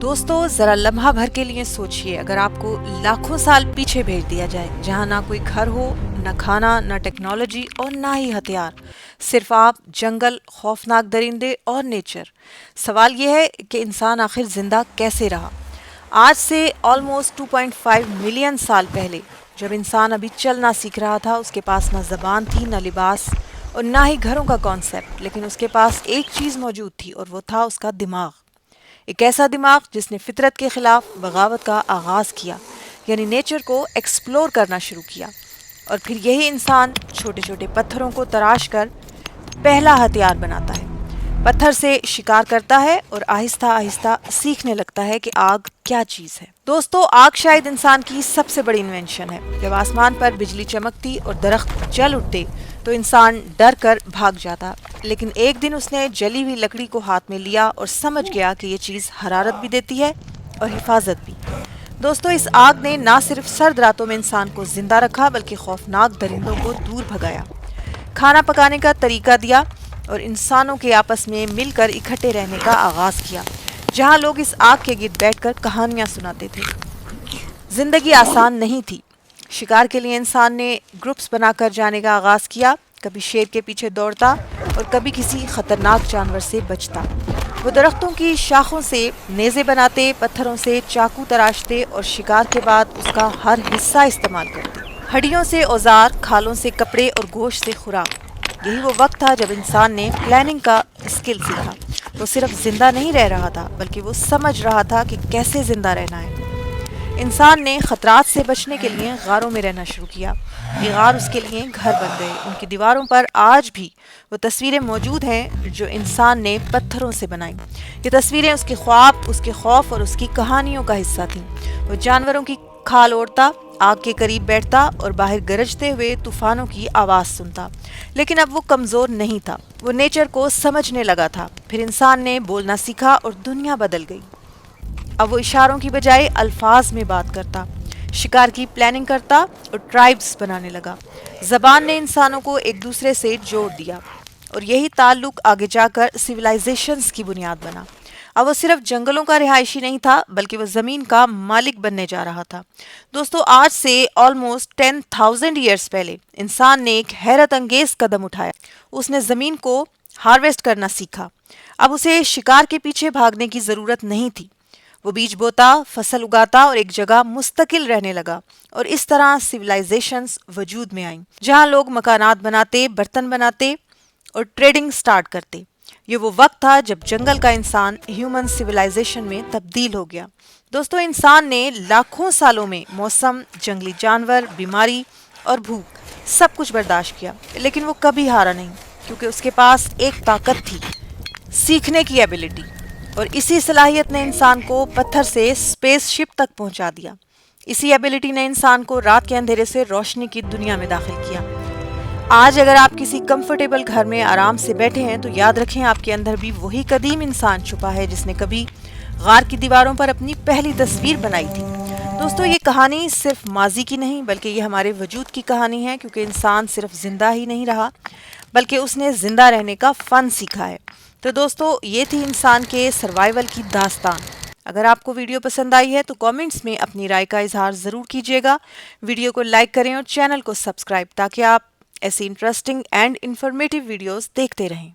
दोस्तों जरा लम्हा भर के लिए सोचिए, अगर आपको लाखों साल पीछे भेज दिया जाए, जहाँ ना कोई घर हो, न खाना, न टेक्नोलॉजी और ना ही हथियार, सिर्फ आप, जंगल, खौफनाक दरिंदे और नेचर। सवाल यह है कि इंसान आखिर जिंदा कैसे रहा। आज से ऑलमोस्ट 2.5 मिलियन साल पहले, जब इंसान अभी चलना सीख रहा था, उसके पास न जबान थी, न लिबास और ना ही घरों का कॉन्सेप्ट, लेकिन उसके पास एक चीज मौजूद थी और वो था उसका दिमाग। एक ऐसा दिमाग जिसने फितरत के खिलाफ बगावत का आगाज किया, यानी नेचर को एक्सप्लोर करना शुरू किया। और फिर यही इंसान छोटे छोटे पत्थरों को तराश कर पहला हथियार बनाता है, पत्थर से शिकार करता है और आहिस्ता आहिस्ता सीखने लगता है कि आग क्या चीज है। दोस्तों, आग शायद इंसान की सबसे बड़ी इन्वेंशन है। जब आसमान पर बिजली चमकती और दरख्त जल उठते तो इंसान डर कर भाग जाता, लेकिन एक दिन उसने जली हुई लकड़ी को हाथ में लिया और समझ गया कि ये चीज हरारत भी देती है और हिफाजत भी। दोस्तों, इस आग ने ना सिर्फ सर्द रातों में इंसान को जिंदा रखा, बल्कि खौफनाक दरिंदों को दूर भगाया, खाना पकाने का तरीका दिया और इंसानों के आपस में मिलकर इकट्ठे रहने का आगाज किया, जहां लोग इस आग के गिर्द बैठकर कहानियां सुनाते थे। जिंदगी आसान नहीं थी। शिकार के लिए इंसान ने ग्रुप्स बनाकर जाने का आगाज किया, कभी शेर के पीछे दौड़ता और कभी किसी खतरनाक जानवर से बचता। वो दरख्तों की शाखों से नेज़े बनाते, पत्थरों से चाकू तराशते और शिकार के बाद उसका हर हिस्सा इस्तेमाल करते। हड्डियों से औजार, खालों से कपड़े और गोश्त से खुराक। यही वो वक्त था जब इंसान ने प्लानिंग का स्किल सीखा। वो सिर्फ जिंदा नहीं रह रहा था, बल्कि वो समझ रहा था कि कैसे जिंदा रहना है। इंसान ने खतरात से बचने के लिए गारों में रहना शुरू किया। ये गार उसके लिए घर बन गए। उनकी दीवारों पर आज भी वो तस्वीरें मौजूद हैं जो इंसान ने पत्थरों से बनाई। ये तस्वीरें उसके ख्वाब, उसके खौफ और उसकी कहानियों का हिस्सा थीं। वो जानवरों की खाल ओढ़ता, आग के करीब बैठता और बाहर गरजते हुए तूफानों की आवाज़ सुनता। लेकिन अब वो कमज़ोर नहीं था, वो नेचर को समझने लगा था। फिर इंसान ने बोलना सीखा और दुनिया बदल गई। अब वो इशारों की बजाय अल्फाज में बात करता, शिकार की प्लानिंग करता और ट्राइब्स बनाने लगा। जबान ने इंसानों को एक दूसरे से जोड़ दिया और यही ताल्लुक आगे जाकर सिविलाइजेशंस की बुनियाद बना। अब वो सिर्फ जंगलों का रिहायशी नहीं था, बल्कि वो ज़मीन का मालिक बनने जा रहा था। दोस्तों, आज से ऑलमोस्ट 10,000 ईयर्स पहले इंसान ने एक हैरत अंगेज कदम उठाया। उसने ज़मीन को हार्वेस्ट करना सीखा। अब उसे शिकार के पीछे भागने की ज़रूरत नहीं थी। वो बीज बोता, फसल उगाता और एक जगह मुस्तकिल रहने लगा। और इस तरह सिविलाइजेशंस वजूद में आईं, जहां लोग मकानात बनाते, बर्तन बनाते और ट्रेडिंग स्टार्ट करते। ये वो वक्त था जब जंगल का इंसान ह्यूमन सिविलाइजेशन में तब्दील हो गया। दोस्तों, इंसान ने लाखों सालों में मौसम, जंगली जानवर, बीमारी और भूख सब कुछ बर्दाश्त किया, लेकिन वो कभी हारा नहीं, क्योंकि उसके पास एक ताकत थी, सीखने की एबिलिटी। और इसी सलाहियत ने इंसान को पत्थर से स्पेसशिप तक पहुंचा दिया। इसी एबिलिटी ने इंसान को रात के अंधेरे से रोशनी की दुनिया में दाखिल किया। आज अगर आप किसी कंफर्टेबल घर में आराम से बैठे हैं, तो याद रखें, आपके अंदर भी वही कदीम इंसान छुपा है जिसने कभी गार की दीवारों पर अपनी पहली तस्वीर बनाई थी। दोस्तों, ये कहानी सिर्फ माजी की नहीं, बल्कि ये हमारे वजूद की कहानी है, क्योंकि इंसान सिर्फ जिंदा ही नहीं रहा, बल्कि उसने जिंदा रहने का फन सीखा है। तो दोस्तों, ये थी इंसान के सर्वाइवल की दास्तान। अगर आपको वीडियो पसंद आई है तो कमेंट्स में अपनी राय का इजहार ज़रूर कीजिएगा। वीडियो को लाइक करें और चैनल को सब्सक्राइब, ताकि आप ऐसी इंटरेस्टिंग एंड इन्फॉर्मेटिव वीडियोस देखते रहें।